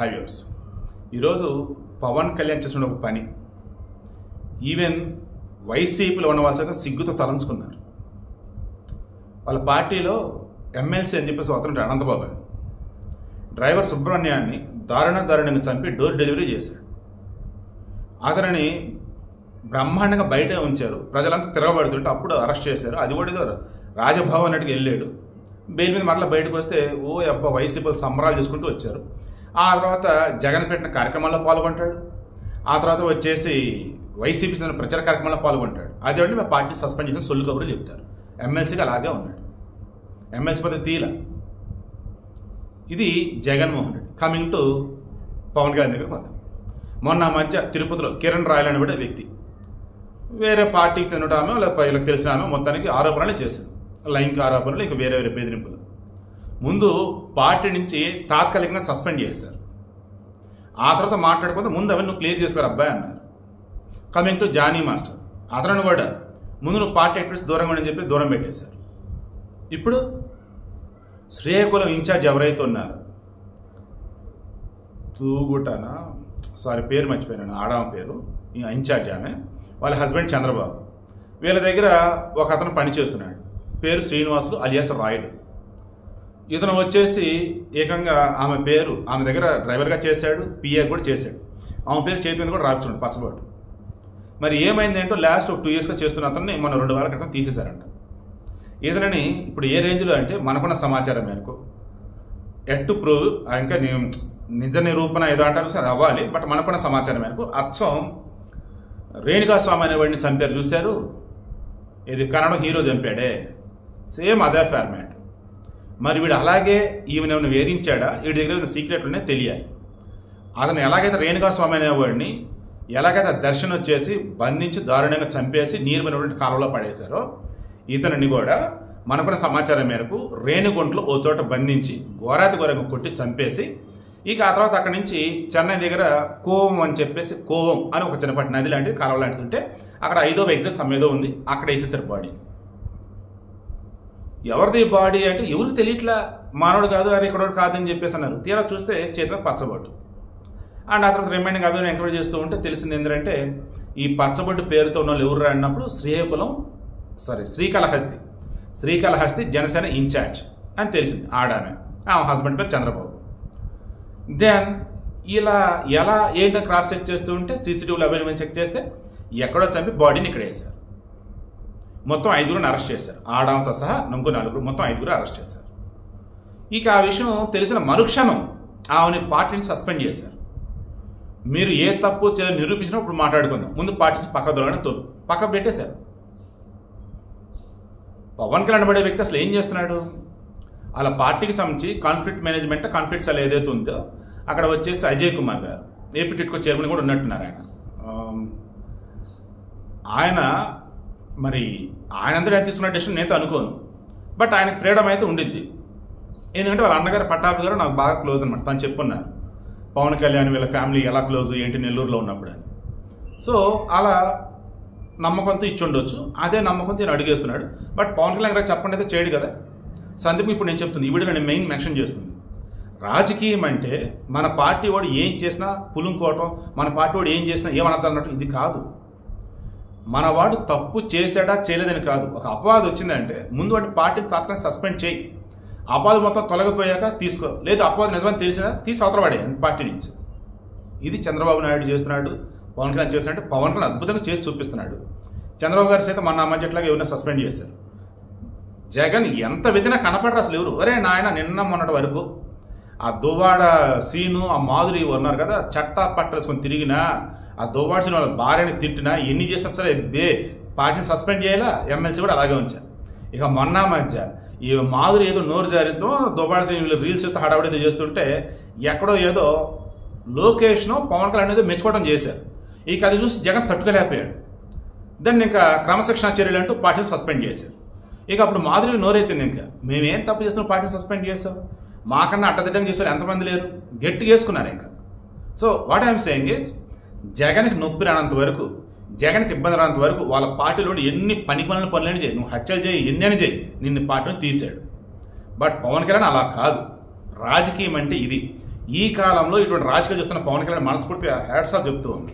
హైవేర్స్ ఈరోజు పవన్ కళ్యాణ్ చేసిన ఒక పని ఈవెన్ వైసీపీలో ఉన్న వాళ్ళు సిగ్గుతో తలంచుకున్నారు. వాళ్ళ పార్టీలో ఎమ్మెల్సీ అని చెప్పేసి అతను అనంతబాబు డ్రైవర్ సుబ్రహ్మణ్యాన్ని దారుణంగా చంపి డోర్ డెలివరీ చేశాడు. అతనిని బ్రహ్మాండంగా బయటే ఉంచారు. ప్రజలంతా తిరగబడుతుంటే అప్పుడు అరెస్ట్ చేశారు. అది కూడా ఏదో రాజభవన్ అన్నట్టుగా వెళ్ళాడు. బెయిల్ మీద మరలా బయటకు వస్తే ఓ అబ్బా వైసీపీలు సంబరాలు చేసుకుంటూ వచ్చారు. ఆ తర్వాత జగన్ పెట్టిన కార్యక్రమాల్లో పాల్గొంటాడు. ఆ తర్వాత వచ్చేసి వైసీపీ ప్రచార కార్యక్రమాల్లో పాల్గొంటాడు. అదేంటి మా పార్టీ సస్పెండ్ చేసిన సొల్లు కబుర్లు చెప్తారు. ఎమ్మెల్సీగా అలాగే ఉన్నాడు. ఎమ్మెల్సీ పదవి తీల. ఇది జగన్మోహన్ రెడ్డి. కమింగ్ టు పవన్ కళ్యాణ్ దగ్గర పోతాం. మొన్న మధ్య తిరుపతిలో కిరణ్ రాయల్ అనే వ్యక్తి వేరే పార్టీకి చెందిన ఆమె లేకపోతే వీళ్ళకి తెలిసిన ఆమె మొత్తానికి ఆరోపణలు చేశారు. లైంగిక ఆరోపణలు, ఇంకా వేరే బెదిరింపులు. ముందు పార్టీ నుంచి తాత్కాలికంగా సస్పెండ్ చేశారు. ఆ తర్వాత మాట్లాడుకుంటే ముందు అవన్నీ నువ్వు క్లియర్ చేసుకోరు అబ్బాయి అన్నారు. కమింగ్ టు జానీ మాస్టర్, అతను కూడా ముందు నువ్వు పార్టీ యాక్టివిటీస్ దూరంగా అని చెప్పి దూరం పెట్టేశారు. ఇప్పుడు శ్రేయకులం ఇన్ఛార్జ్ ఎవరైతే ఉన్నారో తూగుటనా పేరు మర్చిపోయినాను, ఆడామ పేరు ఇన్ఛార్జ్ ఆమె, వాళ్ళ హస్బెండ్ చంద్రబాబు, వీళ్ళ దగ్గర ఒక అతను పని చేస్తున్నాడు. పేరు శ్రీనివాసులు అలియాస్ రాయుడు. ఇతను వచ్చేసి ఏకంగా ఆమె దగ్గర డ్రైవర్గా చేశాడు, పిఏ కూడా చేశాడు. ఆమె పేరు చేతి మీద కూడా రాపించాడు పచ్చబోటు. మరి ఏమైందేంటో లాస్ట్ ఒక 2 yearsగా చేస్తున్న అతన్ని మన 2 వారాల క్రితం తీసేశారంట. ఇతనని ఇప్పుడు ఏ రేంజ్లో అంటే మనకున్న సమాచారం మేరకు ఎట్ ప్రూవ్ ఇంకా నిజ నిరూపణ ఏదో అంటారు సార్ అవ్వాలి, బట్ మనకున్న సమాచారం మేరకు అచ్చం రేణుకాస్వామి అనేవాడిని చంపారు చూశారు. ఇది కన్నడ హీరో చంపాడే, సేమ్ అదే ఫార్మాట్. మరి వీడు అలాగే ఈమెను వేధించాడా, వీడి దగ్గర సీక్రెట్ ఉన్నాయి తెలియాలి. అతను ఎలాగైతే రేణుకాస్వామి అనేవాడిని ఎలాగైతే దర్శనం వచ్చేసి బంధించి దారుణంగా చంపేసి నీరుమైనటువంటి కాలంలో పడేశారో ఇతనిని కూడా మనకున్న సమాచారం మేరకు రేణుగుంటలో ఓ చోట బంధించి ఘోరంగా కొట్టి చంపేసి ఇక ఆ తర్వాత అక్కడి నుంచి చెన్నై దగ్గర కోవం అని చెప్పేసి కోవం అని ఒక చిన్నపాటి నది లాంటిది కాలువ లాంటిది ఉంటే అక్కడ 5వ ఎగ్జిట్ ఏదో ఉంది, అక్కడ వేసేసారు బాడీ. ఎవరిది బాడీ అంటే ఎవరికి తెలియట్లా, మానవుడు కాదు అది ఇక్కడ కాదని చెప్పేసి అన్నారు. తీరా చూస్తే చేతిలో పచ్చబొట్టు. అండ్ ఆ తర్వాత రిమైనింగ్ అవి ఎంకరేజ్ చేస్తూ ఉంటే తెలిసింది ఏంటంటే ఈ పచ్చబొట్టు పేరుతో ఉన్న వాళ్ళు ఎవరు అన్నప్పుడు శ్రీకాళహస్తి జనసేన ఇన్ఛార్జ్ అని తెలిసింది. ఆడామె ఆమె హస్బెండ్ పేరు చంద్రబాబు. దెన్ ఇలా ఎలా ఏంటో క్రాస్ చెక్ చేస్తూ ఉంటే సీసీటీవీలో అవైలబుల్ చెక్ చేస్తే ఎక్కడో చంపి బాడీని ఇక్కడ వేశారు. మొత్తం 5గురిని అరెస్ట్ చేశారు. ఆడామతో సహా ఇంకో 4, మొత్తం 5గురు అరెస్ట్ చేశారు. ఇక ఆ విషయం తెలిసిన మరుక్షణం ఆమెని పార్టీ నుంచి సస్పెండ్ చేశారు. మీరు ఏ తప్పు నిరూపించినప్పుడు మాట్లాడుకుందాం, ముందు పార్టీ నుంచి పక్క పెట్టేశారు. పవన్ కళ్యాణ్ పడే వ్యక్తి అసలు ఏం చేస్తున్నాడు, అలా పార్టీకి సంబంధించి కాన్ఫ్లిక్ట్ మేనేజ్మెంట్ కాన్ఫ్లిక్ట్ సెల్ ఏదైతే ఉందో అక్కడ వచ్చేసి అజయ్ కుమార్ గారు ఏపీ టిట్కో చైర్మన్ కూడా ఉన్నట్టున్నారు. ఆయన మరి ఆయనందరూ తీసుకున్న డెసిషన్ నేతో అనుకోను, బట్ ఆయనకి ఫ్రీడమ్ అయితే ఉండిద్ది. ఎందుకంటే వాళ్ళ అన్నగారు పట్టాభి గారు నాకు బాగా క్లోజ్ అనమాట. తను చెప్పున్నారు పవన్ కళ్యాణ్ వీళ్ళ ఫ్యామిలీ ఎలా క్లోజ్ ఏంటి నెల్లూరులో ఉన్నప్పుడు అని. సో అలా నమ్మకంతో ఇచ్చి ఉండొచ్చు, అదే నమ్మకంతో నేను అడిగేస్తున్నాడు. బట్ పవన్ కళ్యాణ్ గారు చెప్పండి అయితే చేయడు కదా. సో అందుకు ఇప్పుడు నేను చెప్తుంది, ఈ వీడియో నేను మెయిన్ మెన్షన్ చేస్తుంది. రాజకీయం అంటే మన పార్టీ వాడు ఏం చేసినా పులుంకోవటం, మన పార్టీ వాడు ఏం చేసినా ఏమనద్దు అన్నట్టు ఇది కాదు. మన వాడు తప్పు చేశాడా చేయలేదని కాదు. ఒక అపవాదం వచ్చిందంటే ముందు వాటి పార్టీని తాత్కాలికంగా సస్పెండ్ చేయి. అపవాదం మొత్తం తొలగిపోయాక తీసుకో, లేదు అపవాదం నిజమని తెలిసినా తీసి అవతల పడే పార్టీ నుంచి. ఇది చంద్రబాబు నాయుడు చేస్తున్నాడు, పవన్ కళ్యాణ్ చేస్తున్నాడు. పవన్ కళ్యాణ్ అద్భుతంగా చేసి చూపిస్తున్నాడు. చంద్రబాబు గారు సైతం మొన్న మధ్య ఎట్లాగా ఎవరైనా సస్పెండ్ చేశారు. జగన్ ఎంత వెతినా కనపడరు అసలు ఎవరు. అరే నాయన నిన్న మొన్నటి వరకు ఆ దువ్వాడ సీను ఆ మాధురి ఉన్నారు కదా, చట్టా పట్టేసుకొని తిరిగినా ఆ దువ్వాడ సీను వాళ్ళ భార్యని తిట్టినా ఎన్ని చేసినా సరే పార్టీని సస్పెండ్ చేయాలా, ఎమ్మెల్సీ కూడా అలాగే ఉంచారు. ఇక మొన్న మధ్య ఈ మాధురి ఏదో నోరు జారితో దువ్వాడ సీను వీళ్ళు రీల్స్ చేస్తూ హడావిడితో చేస్తుంటే ఎక్కడో ఏదో లోకేష్ను పవన్ కళ్యాణ్ ఏదో మెచ్చుకోవడం చేశారు. ఇక అది చూసి జగన్ తట్టుకోలేకపోయాడు. దాన్ని ఇంకా క్రమశిక్షణ చర్యలు అంటూ పార్టీని సస్పెండ్ చేశారు. ఇక అప్పుడు మాధురి నోరైతుంది, ఇంకా మేమేం తప్పు చేస్తున్నాం పార్టీని సస్పెండ్ చేస్తాం, మాకన్నా అడ్డదిడ్డంగా చేస్తారు ఎంతమంది లేరు, గట్టిగా వేసుకున్నారు ఇంకా. So what I'm saying is జగన్కి నొప్పి రానంత వరకు, జగన్కి ఇబ్బంది రానంత వరకు వాళ్ళ పార్టీలో ఎన్ని పనులని చేయి, నువ్వు హత్యలు చేయి, ఎన్నైనా చేయి, నిన్ను పార్టీని తీసాడు. బట్ పవన్ కళ్యాణ్ అలా కాదు. రాజకీయం అంటే ఇది. ఈ కాలంలో ఇటువంటి రాజకీయాలు చేస్తున్న పవన్ కళ్యాణ్ మనస్ఫూర్తిగా హ్యాట్స్ ఆఫ్ చెప్తూ ఉంది.